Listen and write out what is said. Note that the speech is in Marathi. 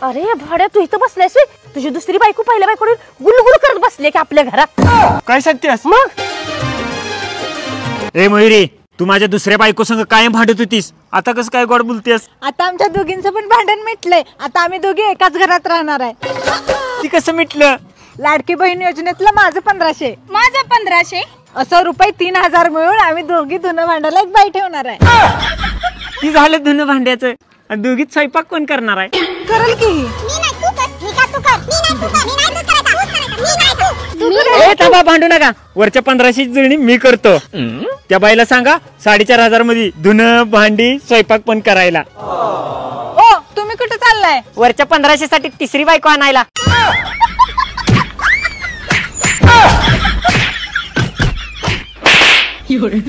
अरे भाड्या, तू इथं बसलायस? तुझी दुसरी बायको पहिल्या बायकोकडून गुलगुल करत बसले की आपल्या घरात. काय सांगतेस? मग ए मयुरी, तू माझ्या दुसऱ्या बायको संग कायम भांडत होतीस, आता कसं काय गोड बोलतेस? आता आमच्या दोघींचं पण भांडण मिटलंय. आता आम्ही दोघी एकाच घरात राहणार आहे. ती कसं मिटलं? लाडकी बहीण योजनेतलं माझं 1500, माझं 1500, असं रुपये 3000 मिळून आम्ही दोघी धुणं भांडायला एक बाई ठेवणार आहे. ती झालं धुणं भांड्याचं, आणि दोघीत स्वयंपाक कोण करणार आहे? करल की ए थांबा, भांडू नका. वरच्या 1500 जुळणी मी करतो. त्या बाईला सांगा 4500 मध्ये धुणं भांडी स्वयंपाक पण करायला. ओ तुम्ही कुठे चाललाय? वरच्या 1500 साठी तिसरी बायको आणायला.有人。